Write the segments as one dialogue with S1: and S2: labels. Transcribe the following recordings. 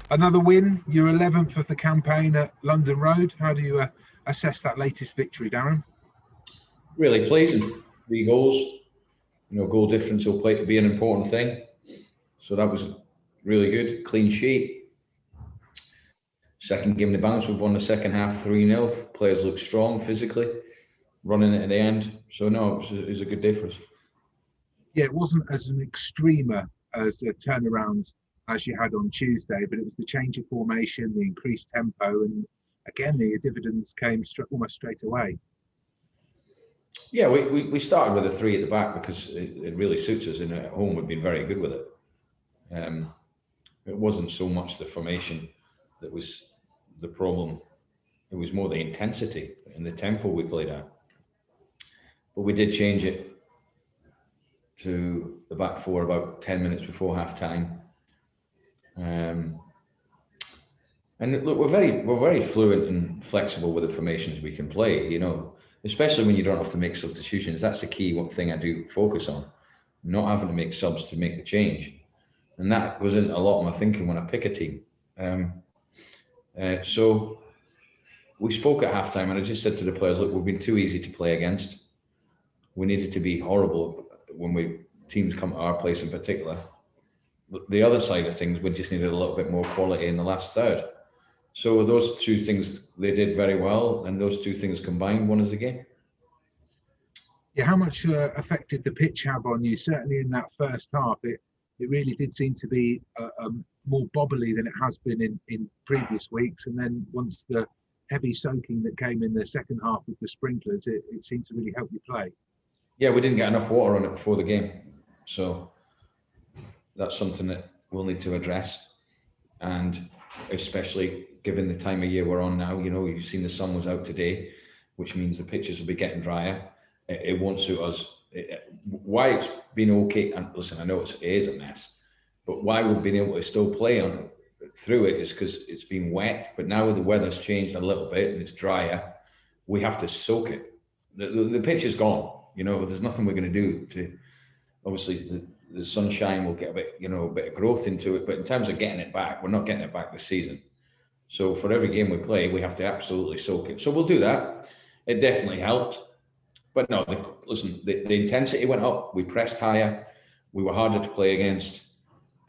S1: Another win, your 11th of the campaign at London Road. How do you assess that latest victory, Darren?
S2: Really pleasing. 3 goals. Goal difference will be an important thing. So that was really good. Clean sheet. Second game in the balance, we've won the second half 3-0. Players look strong physically, running it at the end. So no, it was a good day for us.
S1: Yeah, it wasn't as an extremer as a turnaround as you had on Tuesday, but it was the change of formation, the increased tempo, and again, the dividends came almost straight away.
S2: Yeah, we started with a 3 at the back because it really suits us, and at home we've been very good with it. It wasn't so much the formation that was the problem. It was more the intensity and the tempo we played at. But we did change it to the back 4 about 10 minutes before half time. And look, we're very fluent and flexible with the formations we can play, especially when you don't have to make substitutions. That's the key thing I do focus on, not having to make subs to make the change. And that goes into a lot of my thinking when I pick a team. So we spoke at halftime, and I just said to the players, look, we've been too easy to play against. We needed to be horrible when teams come to our place in particular. The other side of things, we just needed a little bit more quality in the last third. So those 2 things, they did very well, and those 2 things combined won us the game.
S1: Yeah, how much affected the pitch have on you? Certainly in that first half, it really did seem to be more bobbly than it has been in previous weeks. And then once the heavy soaking that came in the second half with the sprinklers, it seemed to really help you play.
S2: Yeah, we didn't get enough water on it before the game. So that's something that we'll need to address. And especially given the time of year we're on now, you've seen the sun was out today, which means the pitches will be getting drier. It won't suit us. Why it's been okay, and listen, I know it is a mess, but why we've been able to still play on through it is because it's been wet. But now the weather's changed a little bit and it's drier, we have to soak it. The pitch is gone. There's nothing we're going to do to. Obviously, the sunshine will get a bit of growth into it. But in terms of getting it back, we're not getting it back this season. So for every game we play, we have to absolutely soak it. So we'll do that. It definitely helped. But no, the intensity went up. We pressed higher. We were harder to play against.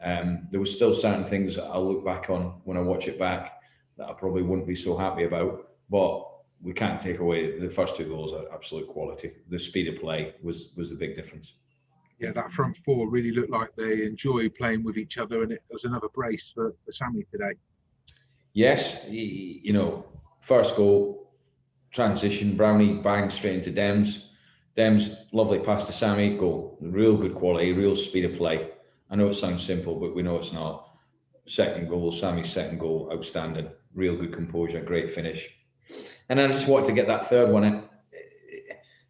S2: There were still certain things that I'll look back on when I watch it back that I probably wouldn't be so happy about. But we can't take away the first 2 goals are absolute quality. The speed of play was the big difference.
S1: Yeah, that front 4 really looked like they enjoy playing with each other, and it was another brace for Sammy today.
S2: Yes, first goal, transition, Brownie bang straight into Dems. Dems, lovely pass to Sammy, goal. Real good quality, real speed of play. I know it sounds simple, but we know it's not. Second goal, Sammy's second goal, outstanding. Real good composure, great finish. And I just wanted to get that third one in.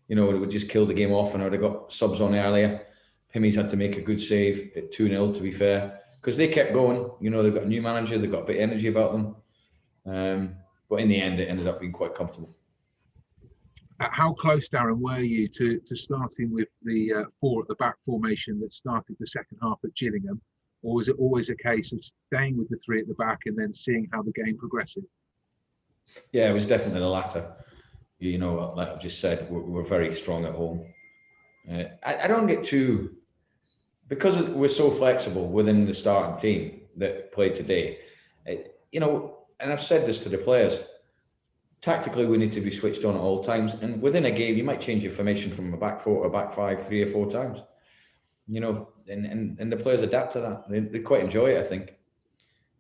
S2: It would just kill the game off, and I would have got subs on earlier. Pimmy's had to make a good save at 2-0, to be fair, because they kept going. They've got a new manager, they've got a bit of energy about them. But in the end, it ended up being quite comfortable.
S1: How close, Darren, were you to starting with the 4 at the back formation that started the second half at Gillingham? Or was it always a case of staying with the 3 at the back and then seeing how the game progresses?
S2: Yeah, it was definitely the latter. Like I've just said, we're very strong at home. I don't get too... Because we're so flexible within the starting team that played today, and I've said this to the players, tactically we need to be switched on at all times. And within a game, you might change your formation from a back 4 to a back 5 3 or 4 times. And the players adapt to that. They quite enjoy it, I think.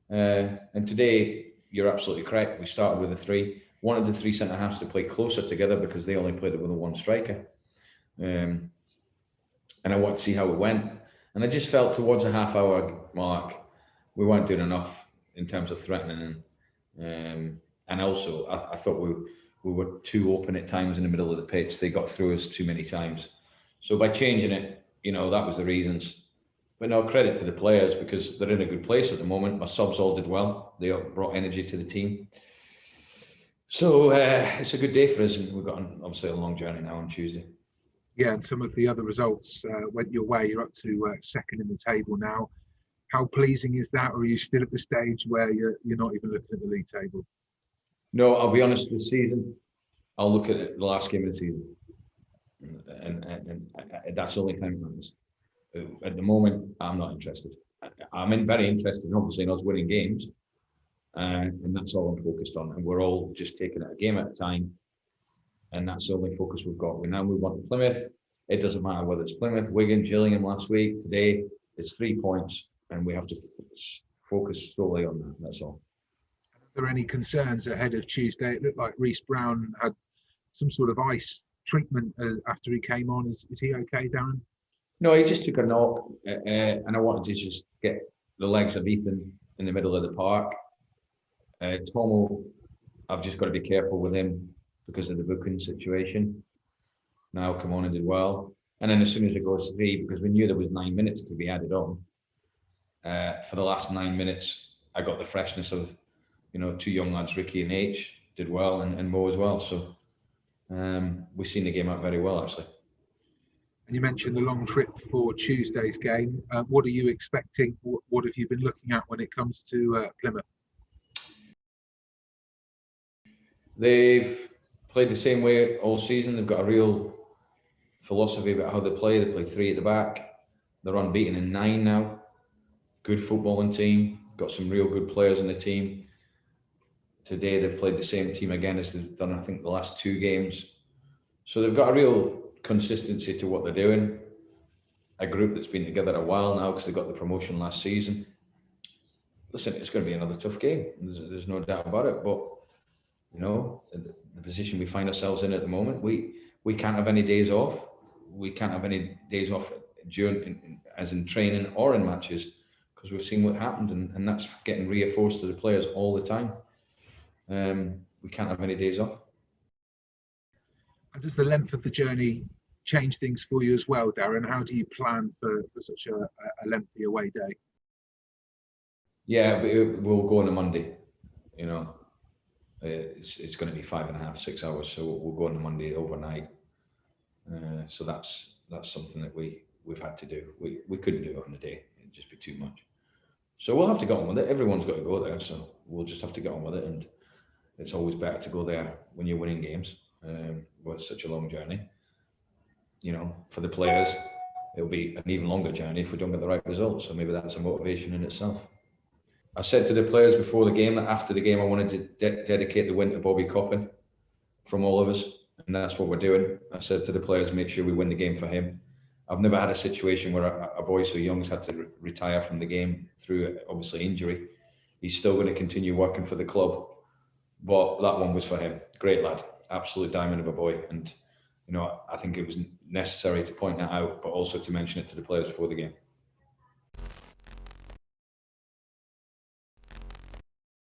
S2: And today, you're absolutely correct. We started with a 3. Wanted the 3 centre-halves to play closer together because they only played it with a 1 striker. And I wanted to see how it went. And I just felt towards the half-hour mark, we weren't doing enough in terms of threatening. And also, I thought we were too open at times in the middle of the pitch. They got through us too many times. So by changing it, that was the reasons. But no, credit to the players because they're in a good place at the moment. My subs all did well. They brought energy to the team. So it's a good day for us, and we've got obviously a long journey now on Tuesday.
S1: Yeah, and some of the other results went your way. You're up to second in the table now. how pleasing is that, or are you still at the stage where you're not even looking at the league table?
S2: No, I'll be honest. This season, I'll look at the last game of the season, and that's the only time it matters. At the moment, I'm not interested. I'm very interested, obviously, in us winning games, and that's all I'm focused on. And we're all just taking it a game at a time, and that's the only focus we've got. We now move on to Plymouth. It doesn't matter whether it's Plymouth, Wigan, Gillingham last week, today. It's 3 points, and we have to focus solely on that. That's all.
S1: Are there any concerns ahead of Tuesday? It looked like Reece Brown had some sort of ice treatment after he came on. Is he okay, Darren?
S2: No, he just took a knock, and I wanted to just get the legs of Ethan in the middle of the park. Tomo, I've just got to be careful with him because of the booking situation. Now come on and did well. And then as soon as it goes 3, because we knew there was 9 minutes to be added on, for the last 9 minutes, I got the freshness of, 2 young lads, Ricky and H, did well, and Mo as well. So we've seen the game out very well, actually.
S1: And you mentioned the long trip for Tuesday's game. What are you expecting? What have you been looking at when it comes to Plymouth?
S2: They've played the same way all season. They've got a real philosophy about how they play. They play 3 at the back. They're unbeaten in 9 now. Good footballing team. Got some real good players in the team. Today they've played the same team again as they've done, I think, the last 2 games. So they've got a real consistency to what they're doing. A group that's been together a while now because they got the promotion last season. Listen, it's going to be another tough game. There's no doubt about it. But the position we find ourselves in at the moment, we can't have any days off. We can't have any days off during, as in training or in matches, because we've seen what happened, and that's getting reinforced to the players all the time. We can't have any days off.
S1: And does the length of the journey change things for you as well, Darren? How do you plan for such a lengthy away day?
S2: Yeah, but we'll go on a Monday. It's going to be 5.5, 6 hours, so we'll go on a Monday overnight. So that's something that we've had to do. We couldn't do it on a day; it'd just be too much. So we'll have to get on with it. Everyone's got to go there, so we'll just have to get on with it. And it's always better to go there when you're winning games. With such a long journey, for the players, it'll be an even longer journey if we don't get the right results. So maybe that's a motivation in itself. I said to the players before the game that after the game I wanted to dedicate the win to Bobby Coppin from all of us, and that's what we're doing. I said to the players, make sure we win the game for him. I've never had a situation where a boy so young's had to retire from the game through obviously injury. He's still going to continue working for the club, but that one was for him. Great lad, absolute diamond of a boy, and I think it was necessary to point that out, but also to mention it to the players before the game.